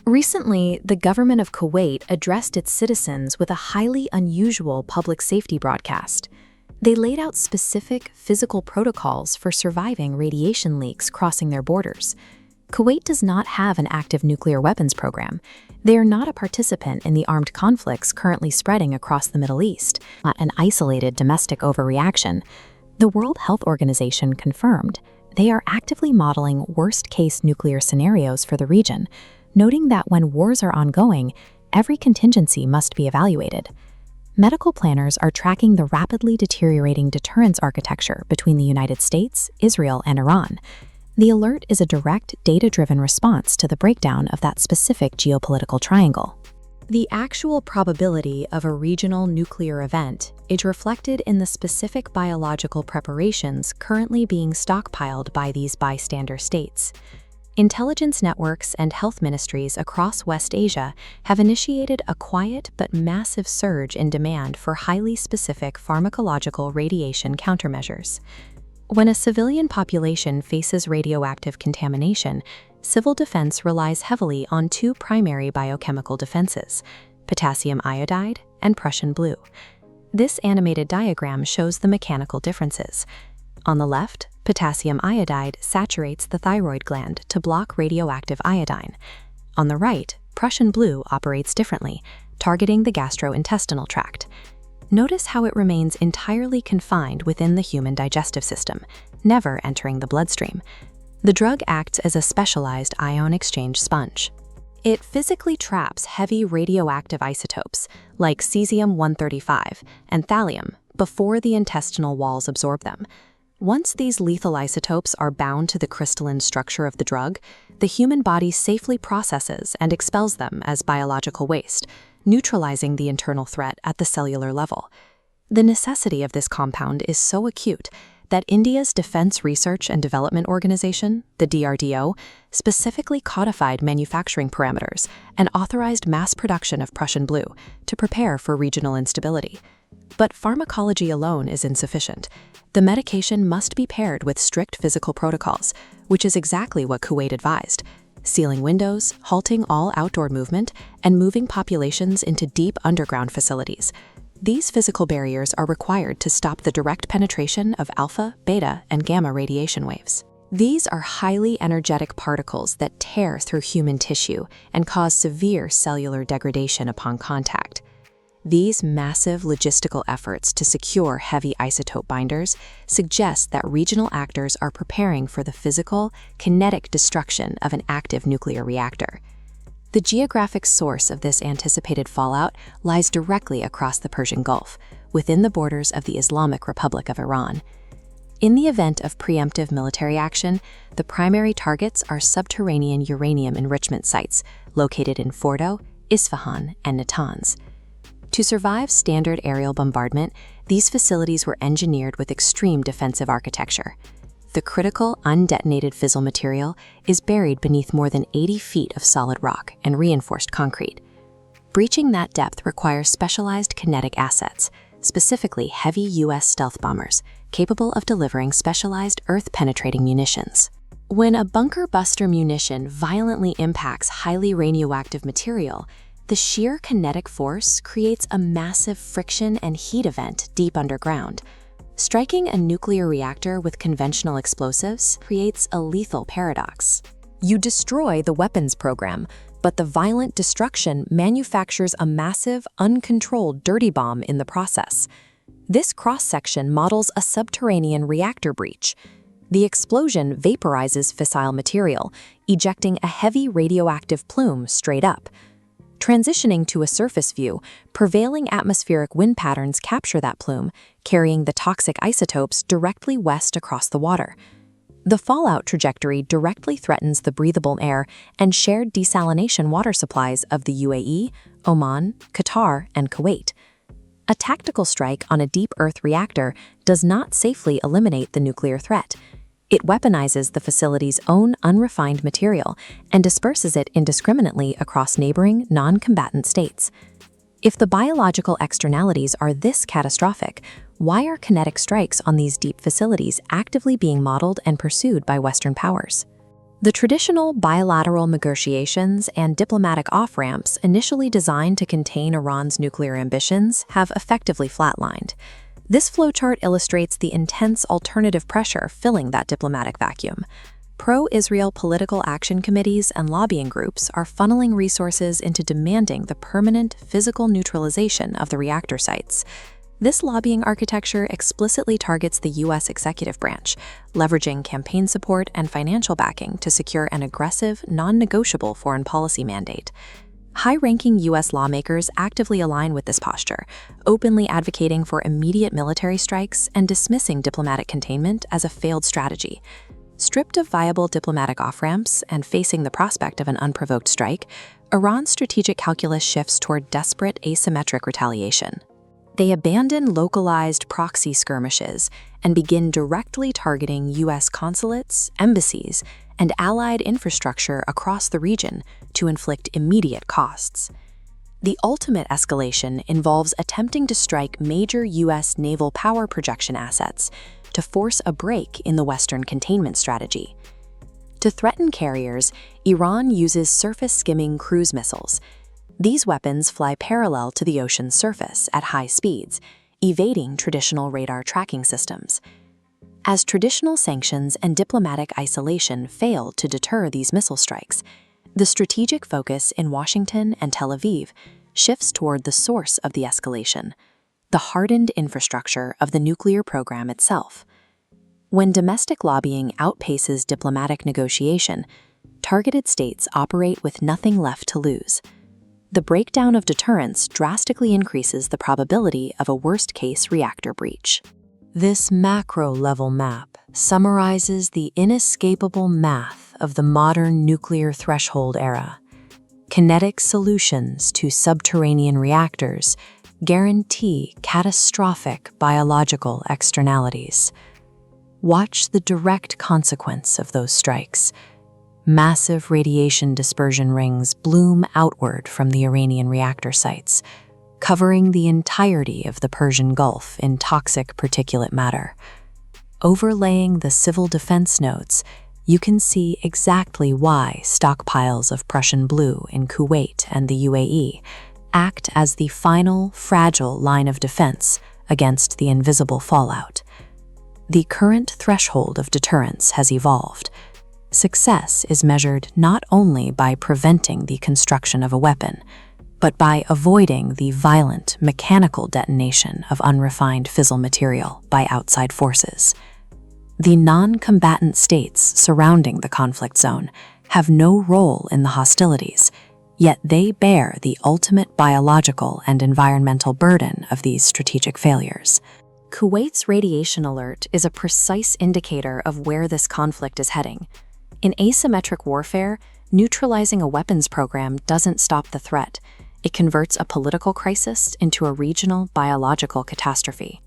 Recently, the government of Kuwait addressed its citizens with a highly unusual public safety broadcast. They laid out specific physical protocols for surviving radiation leaks crossing their borders. Kuwait does not have an active nuclear weapons program. They are not a participant in the armed conflicts currently spreading across the Middle East, not an isolated domestic overreaction. The World Health Organization confirmed they are actively modeling worst-case nuclear scenarios for the region, noting that when wars are ongoing, every contingency must be evaluated. Medical planners are tracking the rapidly deteriorating deterrence architecture between the United States, Israel, and Iran. The alert is a direct, data-driven response to the breakdown of that specific geopolitical triangle. The actual probability of a regional nuclear event is reflected in the specific biological preparations currently being stockpiled by these bystander states. Intelligence networks and health ministries across West Asia have initiated a quiet but massive surge in demand for highly specific pharmacological radiation countermeasures. When a civilian population faces radioactive contamination, civil defense relies heavily on two primary biochemical defenses: potassium iodide and Prussian blue. This animated diagram shows the mechanical differences. On the left, potassium iodide saturates the thyroid gland to block radioactive iodine. On the right, Prussian blue operates differently, targeting the gastrointestinal tract. Notice how it remains entirely confined within the human digestive system, never entering the bloodstream. The drug acts as a specialized ion exchange sponge. It physically traps heavy radioactive isotopes like cesium-135 and thallium before the intestinal walls absorb them. Once these lethal isotopes are bound to the crystalline structure of the drug, the human body safely processes and expels them as biological waste, neutralizing the internal threat at the cellular level. The necessity of this compound is so acute that India's Defense Research and Development Organization, the DRDO, specifically codified manufacturing parameters and authorized mass production of Prussian blue to prepare for regional instability. But pharmacology alone is insufficient. The medication must be paired with strict physical protocols, which is exactly what Kuwait advised: sealing windows, halting all outdoor movement, and moving populations into deep underground facilities. These physical barriers are required to stop the direct penetration of alpha, beta, and gamma radiation waves. These are highly energetic particles that tear through human tissue and cause severe cellular degradation upon contact. These massive logistical efforts to secure heavy isotope binders suggest that regional actors are preparing for the physical, kinetic destruction of an active nuclear reactor. The geographic source of this anticipated fallout lies directly across the Persian Gulf, within the borders of the Islamic Republic of Iran. In the event of preemptive military action, the primary targets are subterranean uranium enrichment sites located in Fordo, Isfahan, and Natanz. To survive standard aerial bombardment, these facilities were engineered with extreme defensive architecture. The critical undetonated fissile material is buried beneath more than 80 feet of solid rock and reinforced concrete. Breaching that depth requires specialized kinetic assets, specifically heavy U.S. stealth bombers, capable of delivering specialized earth-penetrating munitions. When a bunker-buster munition violently impacts highly radioactive material, the sheer kinetic force creates a massive friction and heat event deep underground. Striking a nuclear reactor with conventional explosives creates a lethal paradox. You destroy the weapons program, but the violent destruction manufactures a massive, uncontrolled dirty bomb in the process. This cross-section models a subterranean reactor breach. The explosion vaporizes fissile material, ejecting a heavy radioactive plume straight up. Transitioning to a surface view, prevailing atmospheric wind patterns capture that plume, carrying the toxic isotopes directly west across the water. The fallout trajectory directly threatens the breathable air and shared desalination water supplies of the UAE, Oman, Qatar, and Kuwait. A tactical strike on a deep Earth reactor does not safely eliminate the nuclear threat. It weaponizes the facility's own unrefined material and disperses it indiscriminately across neighboring, non-combatant states. If the biological externalities are this catastrophic, why are kinetic strikes on these deep facilities actively being modeled and pursued by Western powers? The traditional bilateral negotiations and diplomatic off-ramps initially designed to contain Iran's nuclear ambitions have effectively flatlined. This flowchart illustrates the intense alternative pressure filling that diplomatic vacuum. Pro-Israel political action committees and lobbying groups are funneling resources into demanding the permanent physical neutralization of the reactor sites. This lobbying architecture explicitly targets the U.S. executive branch, leveraging campaign support and financial backing to secure an aggressive, non-negotiable foreign policy mandate. High-ranking U.S. lawmakers actively align with this posture, openly advocating for immediate military strikes and dismissing diplomatic containment as a failed strategy. Stripped of viable diplomatic off-ramps and facing the prospect of an unprovoked strike, Iran's strategic calculus shifts toward desperate asymmetric retaliation. They abandon localized proxy skirmishes and begin directly targeting U.S. consulates, embassies, and allied infrastructure across the region to inflict immediate costs. The ultimate escalation involves attempting to strike major U.S. naval power projection assets to force a break in the Western containment strategy. To threaten carriers, Iran uses surface-skimming cruise missiles. These weapons fly parallel to the ocean's surface at high speeds, evading traditional radar tracking systems. As traditional sanctions and diplomatic isolation fail to deter these missile strikes, the strategic focus in Washington and Tel Aviv shifts toward the source of the escalation, the hardened infrastructure of the nuclear program itself. When domestic lobbying outpaces diplomatic negotiation, targeted states operate with nothing left to lose. The breakdown of deterrence drastically increases the probability of a worst-case reactor breach. This macro-level map summarizes the inescapable math of the modern nuclear threshold era. Kinetic solutions to subterranean reactors guarantee catastrophic biological externalities. Watch the direct consequence of those strikes. Massive radiation dispersion rings bloom outward from the Iranian reactor sites, covering the entirety of the Persian Gulf in toxic particulate matter. Overlaying the civil defense notes, you can see exactly why stockpiles of Prussian Blue in Kuwait and the UAE act as the final, fragile line of defense against the invisible fallout. The current threshold of deterrence has evolved. Success is measured not only by preventing the construction of a weapon, but by avoiding the violent mechanical detonation of unrefined fissile material by outside forces. The non-combatant states surrounding the conflict zone have no role in the hostilities, yet they bear the ultimate biological and environmental burden of these strategic failures. Kuwait's radiation alert is a precise indicator of where this conflict is heading. In asymmetric warfare, neutralizing a weapons program doesn't stop the threat. It converts a political crisis into a regional biological catastrophe.